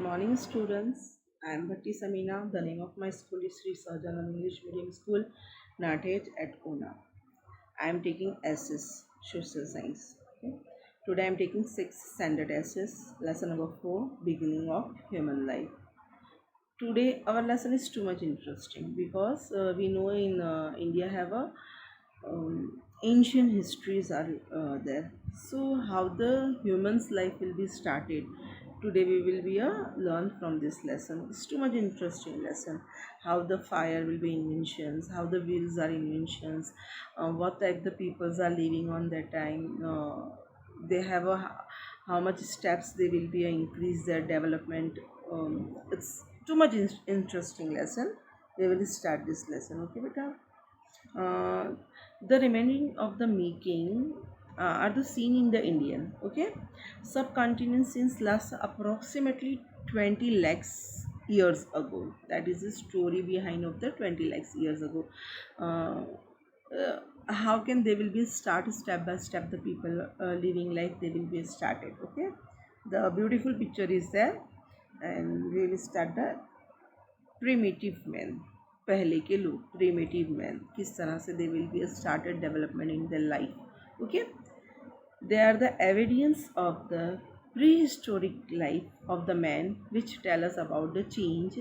morning, students. I am Bhatti Samina. The name of my school is Sri Sahajanand English Medium School, Nathej at Pune. I am taking SS, Social Science. Okay. Today I am taking 6th standard SS, lesson number 4, Beginning of Human Life. Today our lesson is too much interesting because we know in India have a ancient histories are there. So how the human's life will be started. Today we will be learn from this lesson. It's too much interesting lesson. How the fire will be inventions, how the wheels are inventions, what type the peoples are living on that time. They have a how much steps they will be increase their development. It's too much interesting lesson. We will start this lesson. Okay, beta. Uh, the remaining of the making are the seen in the Indian, okay, subcontinent since last approximately 20 lakhs years ago. That is the story behind of the 20 lakhs years ago. Uh, how can they will be start step by step the people living life they will be started. Okay, the beautiful picture is there, and we will start the primitive man, पहले के लोग primitive man किस तरह से दे will be started development in the life. Okay, they are the evidence of the prehistoric life of the man which tell us about the change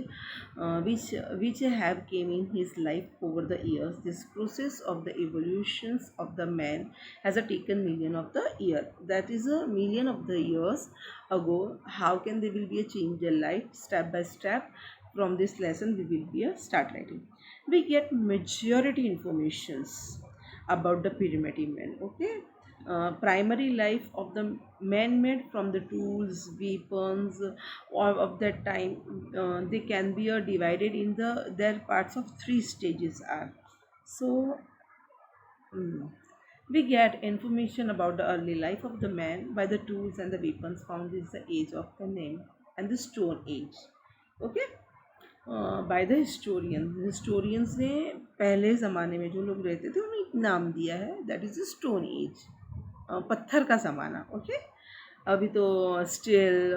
which have came in his life over the years. This process of the evolutions of the man has taken million of the year, that is a million of the years ago. How can they will be a change their life step by step? From this lesson we will be a start writing. We get majority informations about the primitive man. Okay, primary life of the man made from the tools weapons of that time. They can be divided in their parts of three stages are. So mm, we get information about the early life of the man by the tools and the weapons found in the age of the name and the stone age. Okay, by the historians ने पहले ज़माने में जो लोग रहते थे उन्हें एक नाम दिया है, that is the stone age, पत्थर का ज़माना. ओके, अभी तो स्टील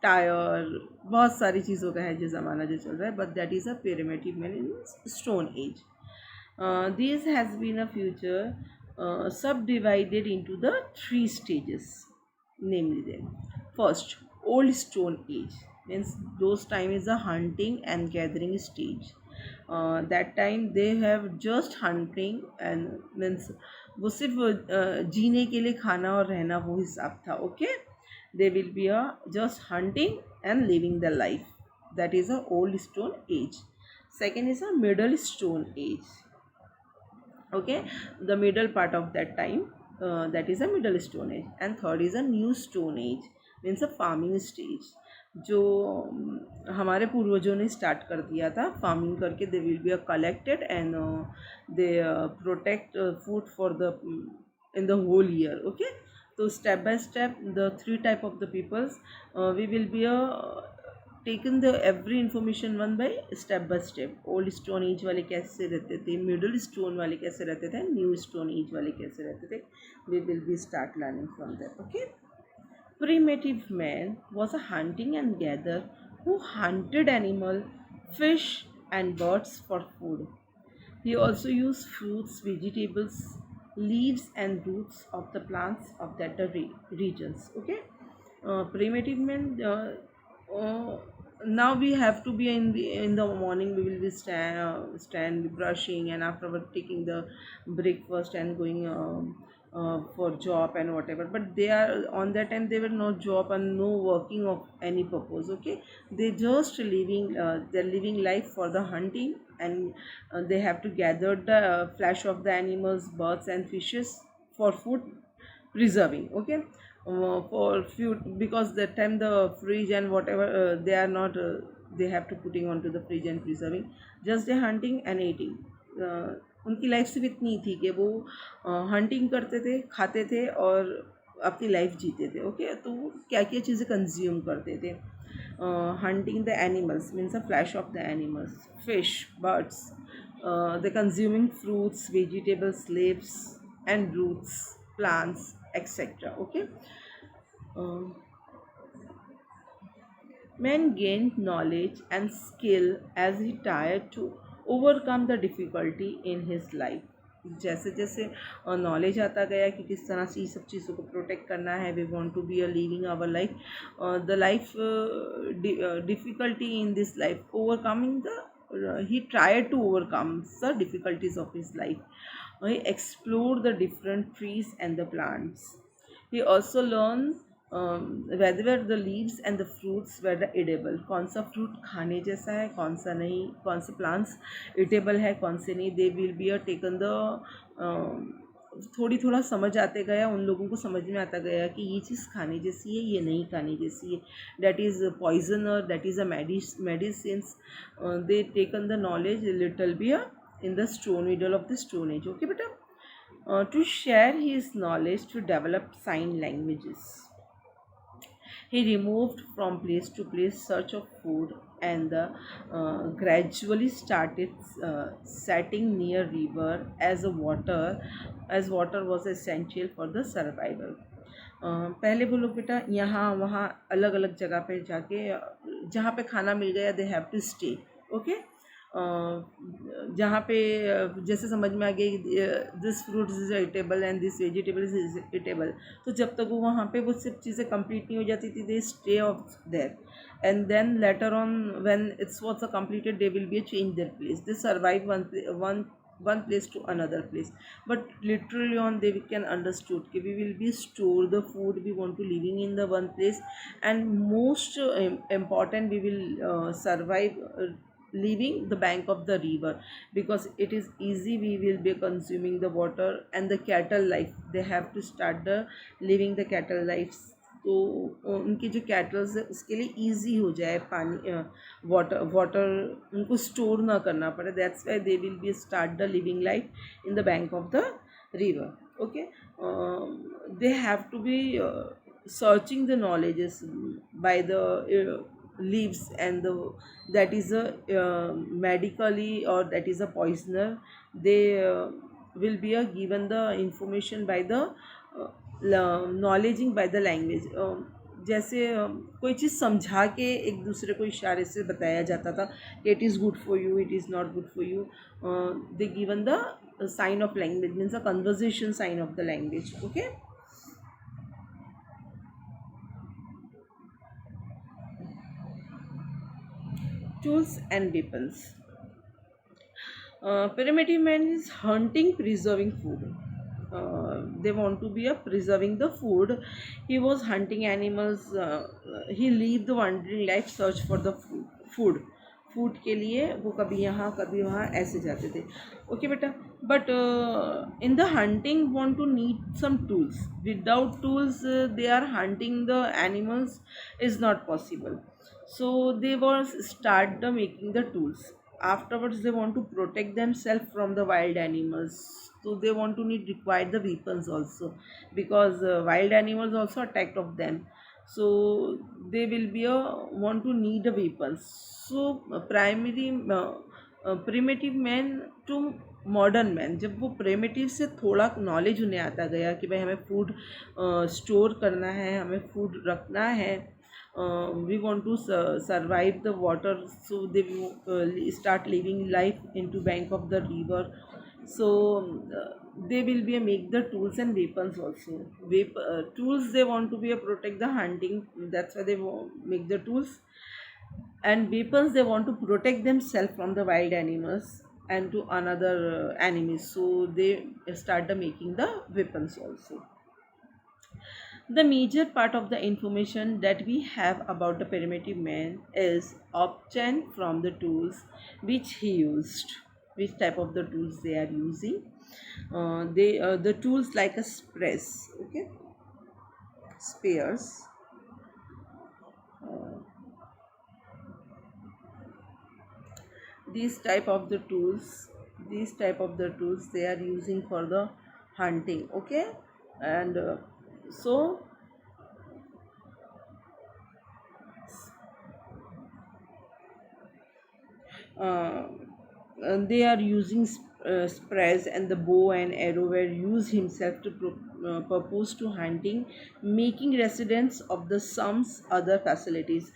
टायर बहुत सारी चीज़ों का है जो ज़माना जो चल रहा है, but that is a primitive man in stone age. This has been a future subdivided into the three stages, namely them. First, old stone age means those time is a hunting and gathering stage. That time they have just hunting and means वो सिर्फ जीने के लिए खाना और रहना वो हिसाब था. Okay, they will be just hunting and living the life. That is a old stone age. Second is a middle stone age. Okay, the middle part of that time, that is a middle stone age. And third is a new stone age, means a farming stage. जो हमारे पूर्वजों ने start कर दिया था farming करके. They will be collected and they protect food for the in the whole year. Okay, तो step by step the three type of the peoples we will be taken the every information one by step. Old stone age वाले कैसे रहते थे, middle stone वाले कैसे रहते थे, new stone age वाले कैसे रहते थे. We will be start learning from that. Okay, primitive man was a hunting and gather who hunted animal, fish and birds for food. He also used fruits, vegetables, leaves and roots of the plants of that regions. Okay, primitive men. Now we have to be in the morning. We will be stand brushing, and afterward taking the breakfast and going for job and whatever. But they are on that time they were no job and no working of any purpose. Okay, they just living their living life for the hunting, and they have to gather the flesh of the animals, birds and fishes for food preserving. Okay, for food, because that time the fridge and whatever they are not they have to putting onto the fridge and preserving. Just they hunting and eating. उनकी life सिर्फ इतनी थी कि वो hunting करते थे, खाते थे और अपनी लाइफ जीते थे. ओके, तो वो क्या क्या चीज़ें कंज्यूम करते थे. Hunting the animals means the flash of the animals, fish, birds. The consuming fruits, vegetables, leaves and roots, plants, etc. Okay, uh, Man gained knowledge and skill as he tried to overcome the difficulty in his life. जैसे जैसे knowledge आता गया कि किस तरह से ये सब चीज़ों को प्रोटेक्ट करना है, we want to be a living our life, the life difficulty in this life, overcoming the he tried to overcome the difficulties of his life. He explored the different trees and the plants. He also learned whether the leaves and the fruits were the edible, कौन सा fruit खाने जैसा है, कौन सा नहीं, कौन से प्लांट्स इटेबल है, कौन से नहीं. दे will be a taken the थोड़ी थोड़ा समझ आते गया, उन लोगों को समझ में आता गया कि ये चीज़ खाने जैसी है, ये नहीं खाने जैसी है, दैट इज़ पॉइजन और that is a medicines. They taken the knowledge little be in the stone middle of the stone age. Okay beta, to share his knowledge to develop sign languages. He removed from place to place search of food and gradually started setting near river as water was essential for the survival. पहले वो लोग बेटा यहाँ वहाँ अलग अलग जगह पे जाके जहाँ पे खाना मिल गया they have to stay. Okay, जहाँ पे जैसे समझ में आ गया this fruit is eatable and this vegetable is eatable, तो जब तक वो वहाँ पे वो सब चीज़ें कंप्लीट नहीं हो जाती थी they stay of there, and then later on when it's was completed they will be change their place, they survive one place to another place, but literally on they can understood कि we will be store the food we want to living in the one place, and most important we will survive leaving the bank of the river, because it is easy we will be consuming the water, and the cattle life they have to start the living the cattle lives. तो उनकी जो kettles है उसके लिए easy हो जाए पानी water water उनको स्टोर ना करना पड़े, that's why they will be start the living life in the bank of the river. Okay, they have to be searching the knowledges by the leaves and the that is a medically or that is a poisoner, they will be given the information by the knowledging by the language. जैसे कोई चीज़ समझा के एक दूसरे को इशारे से बताया जाता था कि it is good for you, it is not good for you, they given the sign of language means a conversation sign of the language. Okay, tools and weapons. Primitive man is hunting, preserving food. They want to be a preserving the food. He was hunting animals. He lived the wandering life, search for the food. Food के लिए वो कभी यहाँ कभी वहाँ ऐसे जाते थे. ओके बेटा, but in the hunting want to need some tools. Without tools they are hunting the animals is not possible. So they was start the making the tools. Afterwards they want to protect themselves from the wild animals, so they want to need require the weapons also, because wild animals also attacked of them, so they will be a want to need a weapons. So primary primitive man to modern man, जब वो प्रेमिटिव से थोड़ा knowledge उन्हें आता गया कि भाई हमें फूड स्टोर करना है, हमें फूड रखना है, we want to survive the water, so they start living life into bank of the river. So they will be a make the tools and weapons also. Tools they want to be a protect the hunting, that's why they make the tools, and weapons they want to protect themselves from the wild animals and to another enemies, so they start the making the weapons also. The major part of the information that we have about the primitive man is obtained from the tools which he used. Which type of the tools they are using? They the tools like a press, okay, spears. Uh, these type of the tools, these type of the tools they are using for the hunting. Okay, and so uh, they are using sprays, and the bow and arrow were used himself to purpose to hunting, making residents of the sums other facilities.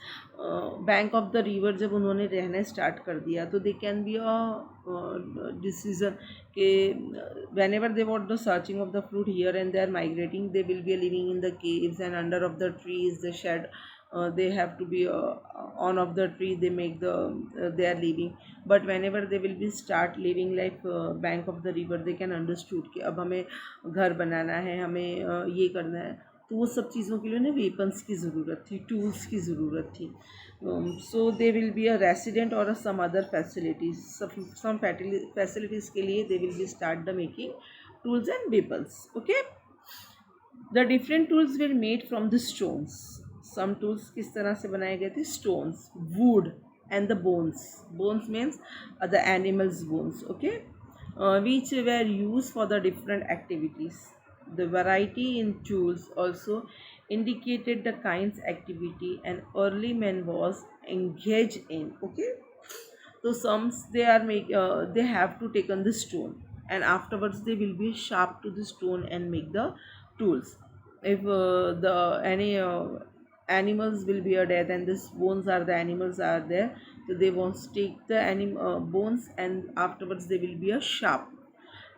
Bank of the river जब उन्होंने रहना start कर दिया तो they can be a decision कि whenever they what the searching of the fruit here and they are migrating, they will be living in the caves and under of the trees, the shed, they have to be on of the tree, they make the they are living. But whenever they will be start living like bank of the river, they can understood कि अब हमें घर बनाना है, हमें ये करना है, तो वो सब चीज़ों के लिए उन्हें वेपन्स की ज़रूरत थी, टूल्स की ज़रूरत थी. So they will be a resident और some other facilities, some facilities के लिए they will be start the making tools and weapons. Okay. The different tools were made from the stones. Some tools किस तरह से बनाए गए थे? Stones, wood and the bones. Bones means the animals bones. Okay. Which were used for the different activities. The variety in tools also indicated the kinds activity an early man was engaged in. Okay. So some they are they have to take on the stone, and afterwards they will be sharp to the stone and make the tools. If the any animals will be a death and this bones are the animals are there, so they won't take the bones, and afterwards they will be a sharp.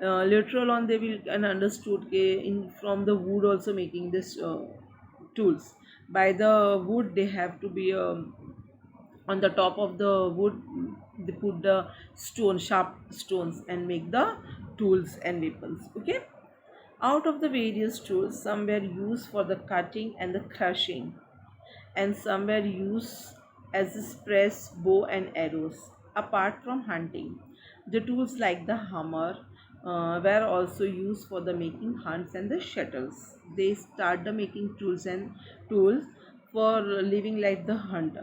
Later on they will and understood in from the wood also making this tools. By the wood they have to be on the top of the wood, they put the stone, sharp stones, and make the tools and weapons. Okay. Out of the various tools, some were used for the cutting and the crushing, and some were used as spears, bow and arrows. Apart from hunting, the tools like the hammer were also used for the making hunts and the shuttles. They start the making tools and tools for living like the hunt.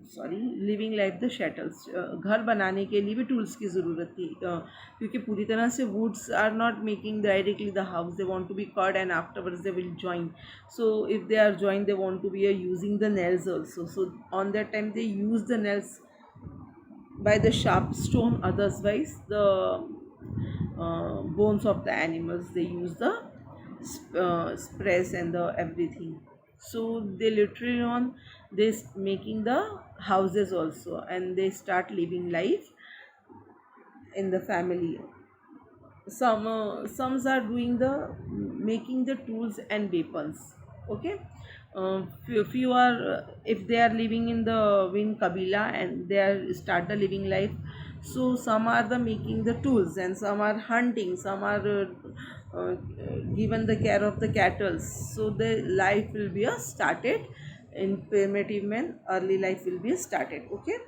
Sorry, living life the shuttles. घर बनाने के लिए भी tools की ज़रूरत थी, क्योंकि पूरी तरह से woods are not making directly the house, they want to be cut and afterwards they will join. So if they are join they want to be using the nails also. So on that time they use the nails by the sharp stone, otherwise the bones of the animals, they use the sprays and the everything. So they literally on this making the houses also, and they start living life in the family. Some are doing the making the tools and weapons. Okay. Few are if they are living in the win kabila and they are start the living life, so some are the making the tools and some are hunting, some are uh, given the care of the cattle, so the life will be started in primitive man, early life will be started. Okay.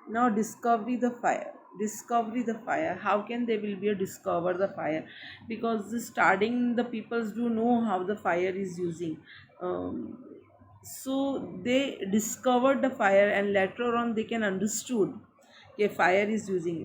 Now discovery the fire. How can they will be a discover the fire? Because the starting the peoples do know how the fire is using. So they discovered the fire, and later on they can understood okay fire is using.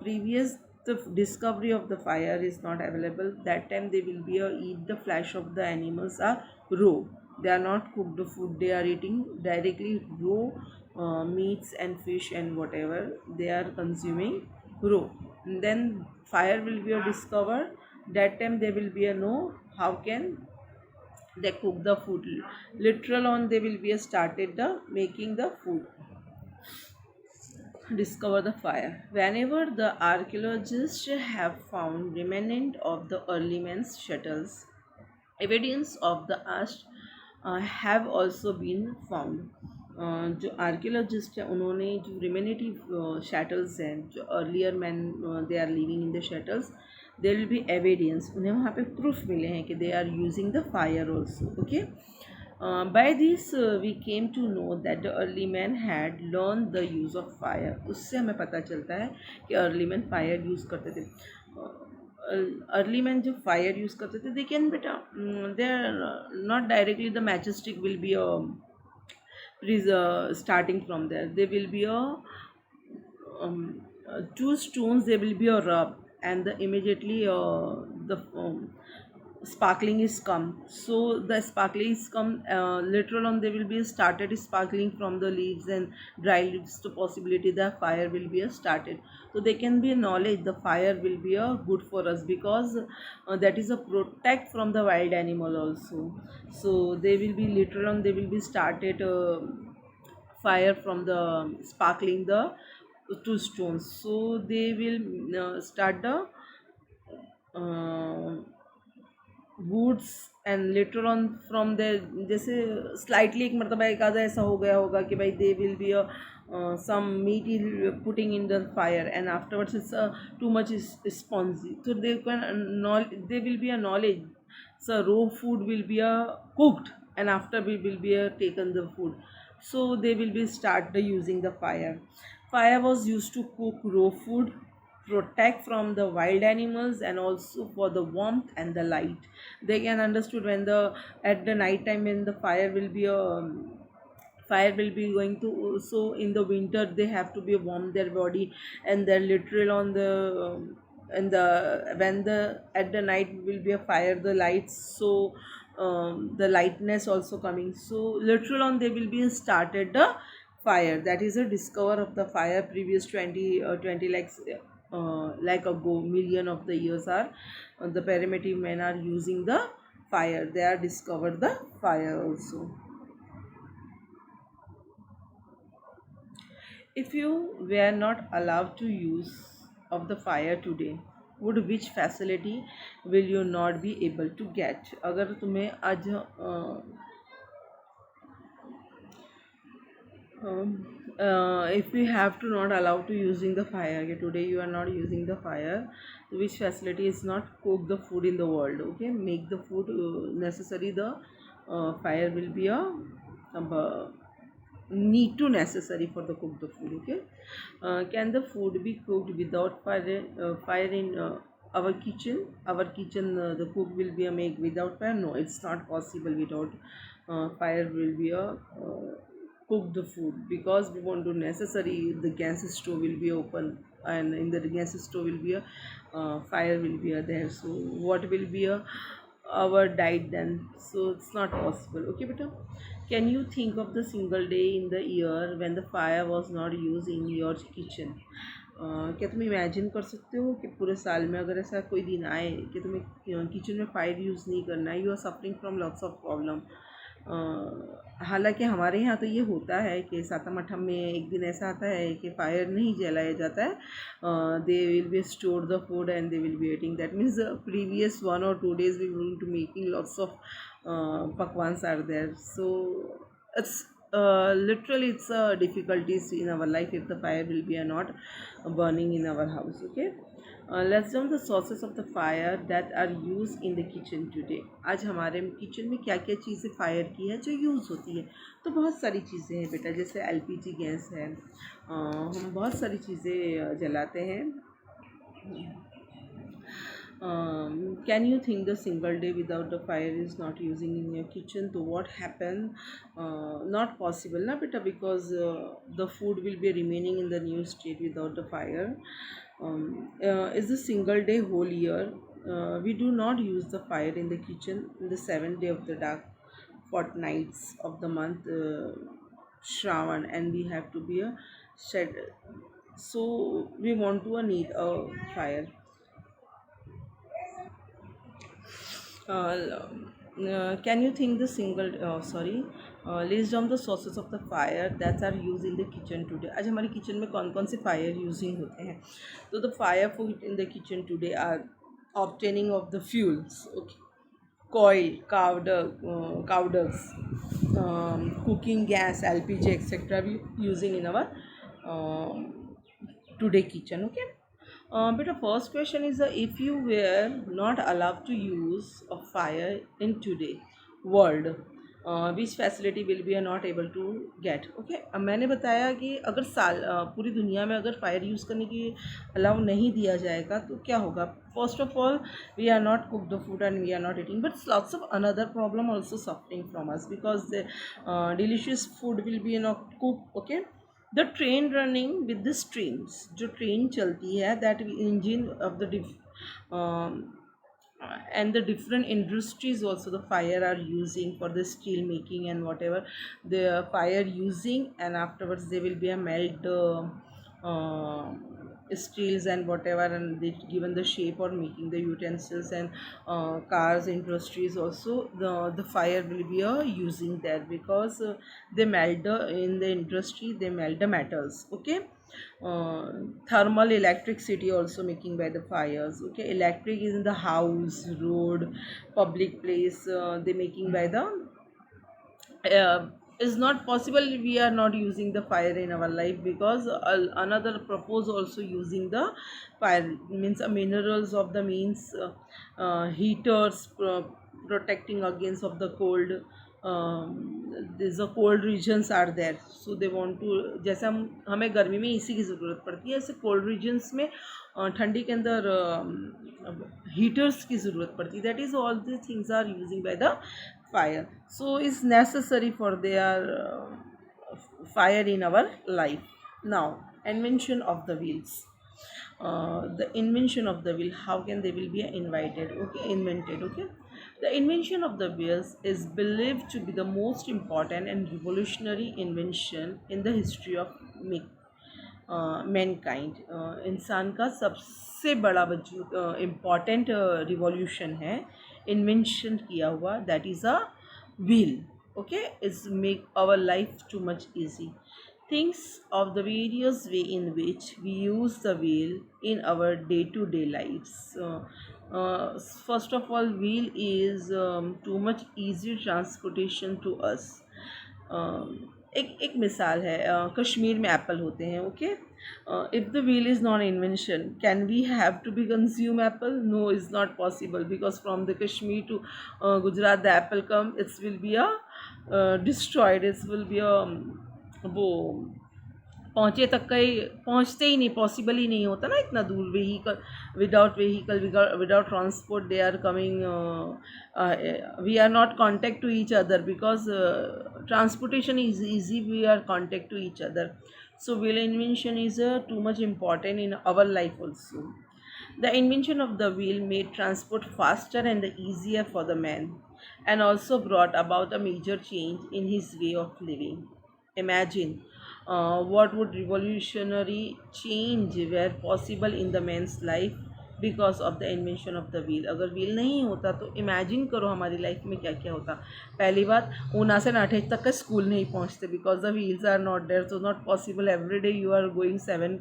Previous the discovery of the fire is not available. That time they will be eat the flesh of the animals are raw. They are not cooked the food, they are eating directly raw meats and fish and whatever they are consuming raw. And then fire will be discovered. That time they will be know how can they cook the food. Literal on they will be started the making the food. Discover the fire. Whenever the archaeologists have found remnant of the early man's shuttles, evidence of the arch have also been found. जो archaeologist हैं उन्होंने जो remnant shelters हैं जो earlier man they are living in the shelters, there will be evidence, उन्हें वहाँ पे proof मिले हैं कि they are using the fire also. Okay. By this we came to know that the early man had learn the use of fire. उससे हमें पता चलता है कि अर्ली मैन फायर यूज़ करते थे. अर्ली मैन जो फायर यूज़ करते थे, दे कैन बेटा they are not directly the match stick will be starting from there. There will be two stones, there will be a rub, and immediately the sparkling is come. So the sparkling is come, later on they will be started sparkling from the leaves and dry leaves, to possibility the fire will be started. So they can be a knowledge the fire will be a good for us, because that is a protect from the wild animal also. So they will be later on they will be started fire from the sparkling the two stones. So they will start the uh, woods and later on from the, जैसे slightly एक मरतबा एक आधा ऐसा हो गया होगा कि भाई they will be a some meat is putting in the fire and afterwards it's too much spongy, so they can they will be a knowledge. So raw food will be cooked, and after we will be taken the food. So they will be start the using the fire. Fire was used to cook raw food, protect from the wild animals, and also for the warmth and the light. They can understood when the at the night time when the fire will be fire will be going to, so in the winter they have to be warm their body, and they're literal on the and the when the at the night will be a fire the lights, so the lightness also coming, so literal on they will be started the fire. That is a discover of the fire previous 20 like ago, million of the years are the primitive men are using the fire, they are discovered the fire also. If you were not allowed to use of the fire today, would which facility will you not be able to get? अगर तुम्हें आज if we have to not allow to using the fire, okay, today you are not using the fire, which facility is not cook the food in the world, okay, make the food necessary, the fire will be a uh, need to necessary for the cook the food, okay. Can the food be cooked without fire in our kitchen? Our kitchen the cook will be a make without fire? No, it's not possible without fire will be a cook the food, because we want to necessary the gas stove will be open, and in the gas stove will be a fire will be there. So what will be a our diet then? So it's not possible, okay beta. Can you think of the single day in the year when the fire was not used in your kitchen? क्या तुम imagine कर सकते हो कि पूरे साल में अगर ऐसा कोई दिन आए कि तुम्हें किचन में फायर यूज़ नहीं करना है, you are suffering from lots of problem. हालांकि हमारे यहाँ तो ये होता है कि सातम आठम में एक दिन ऐसा आता है कि फायर नहीं जलाया जाता है, दे will B store the food and they will be eating, that means previous 1 or 2 days we will to making lots of pakwans are there. So it's literally it's difficulties in our life if the fire will be not burning in our house, okay. Let's down the sources of the fire that are used in the kitchen today. आज हमारे kitchen में क्या क्या चीज़ें fire की है जो use होती है? तो बहुत सारी चीज़ें हैं बेटा, जैसे एलपीजी गैस है, हम बहुत सारी चीज़ें जलाते हैं। Can you think the single day without the fire is not using in your kitchen? So what happen? Not possible na beta, because the food will be remaining in the new state without the fire. Is a single day whole year. We do not use the fire in the kitchen in the 7th day of the dark fortnights of the month Shravan, and we have to be a shed. So we want to need a fire. Can you think the single sorry list down the sources of the fire that are used in the kitchen today? आज हमारी kitchen में कौन कौन से fire using होते हैं? तो the fire food in the kitchen today are obtaining of the fuels, okay, coil, cowders, cooking gas, LPG, etc. we using in our um today kitchen, okay. But the first question is if you were not allowed to use a fire in today world, which facility will be not able to get, okay. अब मैंने बताया कि अगर पूरी दुनिया में अगर fire use करने की अलाउ नहीं दिया जाएगा तो क्या होगा? First of all we are not cook the food and we are not eating, but lots of another problem also suffering from us, because the delicious food will be not cook, okay. The train running with the streams, जो train चलती है that engine of the and the different industries also the fire are using for the steel making and whatever the fire using, and afterwards they will be a melt uh, steels and whatever, and they given the shape or making the utensils, and cars industries also the fire will be using there, because they melt in the industry they melt the metals. Okay. uh, Thermal electricity also making by the fires. Okay, electric is in the house, road, public place, they making by the is not possible we are not using the fire in our life, because another propose also using the fire means minerals of the means heaters protecting against of the cold. there's a cold regions are there, so they want to, जैसे हम हमें गर्मी में AC की ज़रूरत पड़ती है, ऐसे कोल्ड रीजन्स में ठंडी के अंदर हीटर्स की ज़रूरत पड़ती है. That is all the things are using by the fire, so it's necessary for their fire in our life. Now, invention of the wheels. The invention of the wheel, how can they will be invited, okay, invented. Okay, the invention of the wheels is believed to be the most important and revolutionary invention in the history of Mankind. इंसान का सबसे बड़ा वजूद important revolution है invention किया हुआ, that is a wheel. Okay, is make our life too much easy. Thinks of the various way in which we use the wheel in our day-to-day lives. First of all, wheel is too much easy transportation to us. एक एक मिसाल है, कश्मीर में apple होते हैं. Okay, if the wheel is non invention, can we have to be consume apple? No, is not possible, because from the Kashmir to Gujarat the apple come, it's will be a destroyed, it's will be a वो पहुँचे तक का ही पहुँचते ही नहीं, possible ही नहीं होता ना इतना दूर. Vehicle without transport they are coming, we are not contact to each other, because transportation is easy, we are contact to each other. So wheel invention is too much important in our life also. The invention of the wheel made transport faster and easier for the man, and also brought about a major change in his way of living. Imagine what would revolutionary change were possible in the man's life because of the invention of the wheel. अगर wheel नहीं होता तो imagine करो हमारी life में क्या क्या होता. पहली बात, ऊना से नाठेज तक का स्कूल नहीं पहुंचते, because the wheels are not there, so not possible every day you are going 7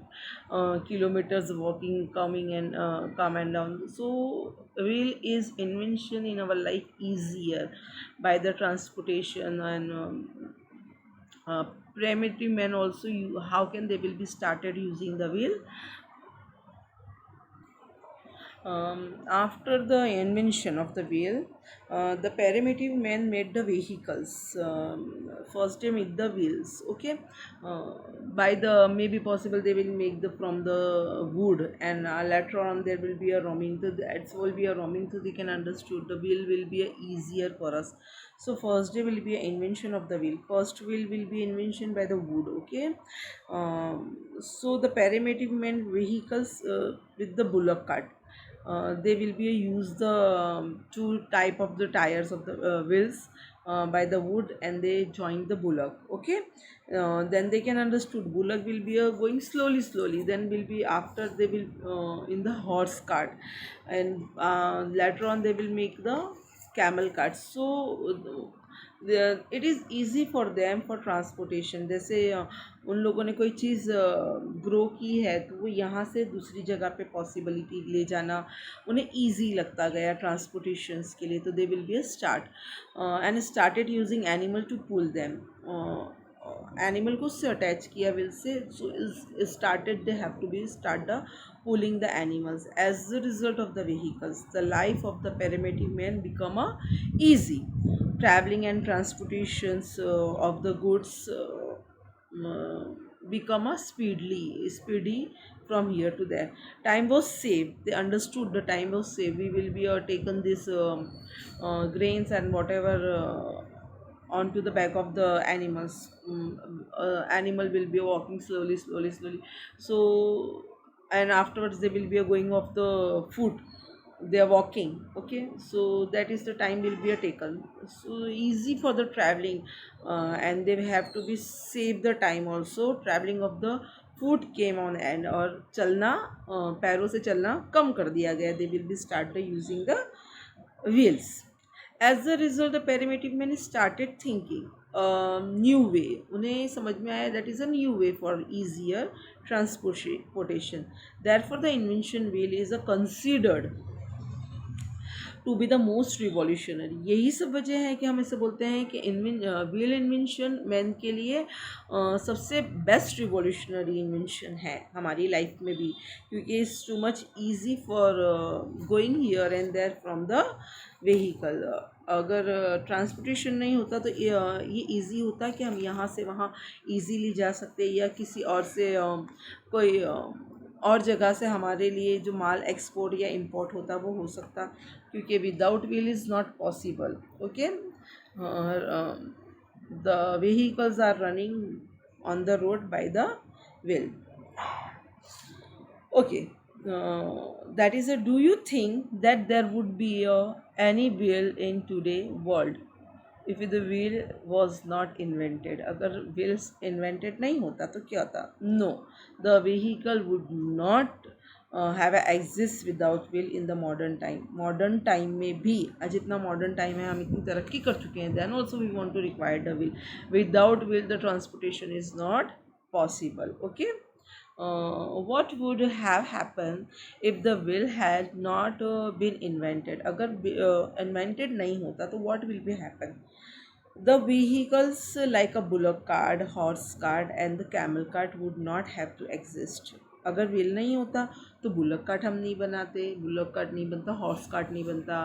kilometers walking coming and come and down. So wheel is invention in our life easier by the transportation, and primitive men also, how can they will be started using the wheel. After the invention of the wheel, the primitive men made the vehicles. First they make the wheels. Okay, by the maybe possible they will make the from the wood, and later on there will be a roaming. So that will be a roaming. So they can understood the wheel will be easier for us. So first day will be an invention of the wheel. First wheel will be invention by the wood. Okay, so the primitive men vehicles with the bullock cart. They will be use the two type of the tires of the wheels by the wood, and they join the bullock. Okay, then they can understood bullock will be going slowly, then will be after they will in the horse cart, and later on they will make the camel cart. So it is easy for them for transportation. जैसे उन लोगों ने कोई चीज़ grow की है तो वो यहाँ से दूसरी जगह पे पॉसिबिलिटी ले जाना उन्हें ईजी लगता गया ट्रांसपोर्टेशंस के लिए. तो they will be a start and started using animal to pull them. Animal को उससे अटैच किया विल से, so started they have to be start the pulling the animals. As a result of the vehicles, the life of the primitive man become a easy. Traveling and transportations of the goods uh, become a speedy from here to there. Time was saved, they understood the time was saved. We will be taken this grains and whatever onto the back of the animals. Animal will be walking slowly. So and afterwards they will be going off the foot. they are walking. Okay, so that is the time will be taken, so easy for the traveling. And they have to be save the time also, traveling of the foot came on end, और चलना पैरों से चलना कम कर दिया गया, they will be started using the wheels. As a result, the primitive men started thinking new way, उन्हें समझ में आया that is a new way for easier transportation. Therefore the invention wheel is a considered to be the most revolutionary. यही सब वजह है कि हम इसे बोलते हैं कि व्हील इन्वेंशन मैन के लिए सबसे बेस्ट रिवॉल्यूशनरी इन्वेंशन है हमारी लाइफ में भी, क्योंकि it's too much easy for going here and there from the vehicle. अगर ट्रांसपोर्टेशन नहीं होता तो ये इजी होता कि हम यहाँ से वहाँ इजीली जा सकते, या किसी और से कोई और जगह से हमारे लिए जो माल एक्सपोर्ट या इंपोर्ट होता वो हो सकता, क्योंकि without wheel is not possible. Okay, the vehicles are running on the road by the wheel. Okay, that is a. Do you think that there would be any wheel in today world if the wheel was not invented? अगर wheels invented नहीं होता तो क्या होता? No, the vehicle would not have a exist without wheel in the modern time. Modern time में भी जितना modern time है हम इतनी तरक्की कर चुके हैं, then also we want to require the wheel. Without wheel the transportation is not possible. Okay. What would have happened if the wheel had not been invented? अगर invented नहीं होता तो what will be happen? The vehicles like a bullock cart, horse cart and the camel cart would not have to exist. अगर wheel नहीं होता तो bullock cart हम नहीं बनाते, बुलक कार्ट नहीं बनता, हॉर्स कार्ट नहीं बनता,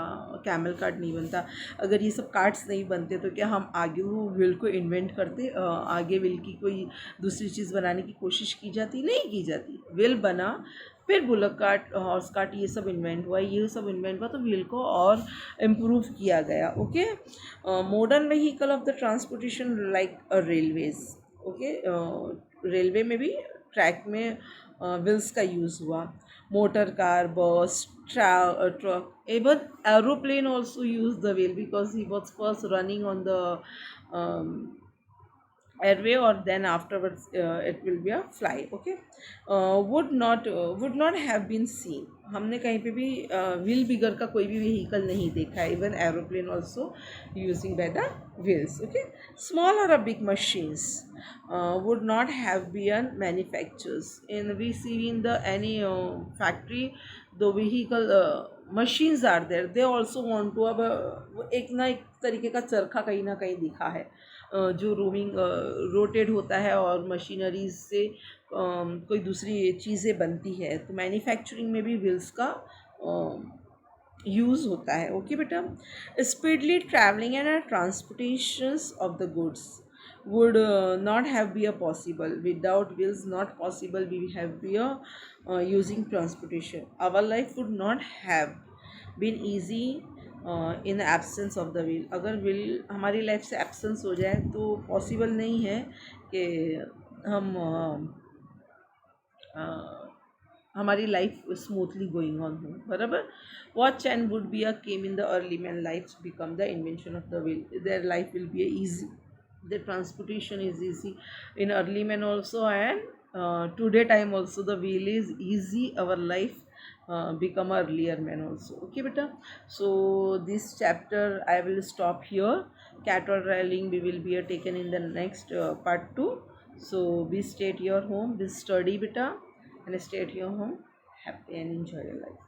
कैमल कार्ट नहीं बनता. अगर ये सब कार्ट्स नहीं बनते तो क्या हम आगे वो व्हील को इन्वेंट करते, आगे व्हील की कोई दूसरी चीज़ बनाने की कोशिश की जाती? नहीं की जाती. व्हील बना, फिर बुलक कार्ट, हॉर्स कार्ट, ये सब इन्वेंट हुआ, ये सब इन्वेंट हुआ तो व्हील को और इम्प्रूव किया गया. Okay, modern vehicle of the transportation like railways. Okay, railway में भी ट्रैक में व्हील्स का यूज़ हुआ. मोटर कार, बस, truck, even aeroplane also used the wheel because he was first running on the airway, or then afterwards it will be a fly. Okay, would not have been seen. हमने कहीं पे भी wheel बिगर का कोई भी vehicle नहीं देखा है. Even aeroplane also using by the wheels. Okay, small और big machines would not have been manufactured in we see in the any factory the vehicle machines are there, they also want to. अब एक ना एक तरीके का चरखा कहीं ना कहीं दिखा है जो रोमिंग रोटेट होता है और मशीनरीज से कोई दूसरी चीज़ें बनती है, तो मैन्युफैक्चरिंग में भी व्हील्स का यूज़ होता है. ओके बेटा, speedly travelling and transportations of the goods would not have be a possible without wheels. Not possible we have be a using transportation. Our life would not have been easy in the absence of the wheel. अगर wheel हमारी life से absence हो जाए तो possible नहीं है कि हम हमारी लाइफ स्मूथली गोइंग ऑन हो. बराबर. Watch and would be a came in the early man life become the invention of the wheel, their life will be easy. The transportation is easy in early man also, and today time also the wheel is easy, our life become earlier man also. Okay beta, so this chapter I will stop here. Cattle rallying we will be taken in the next part 2. So be stay at your home, be study beta and stay at your home, happy and enjoy your life.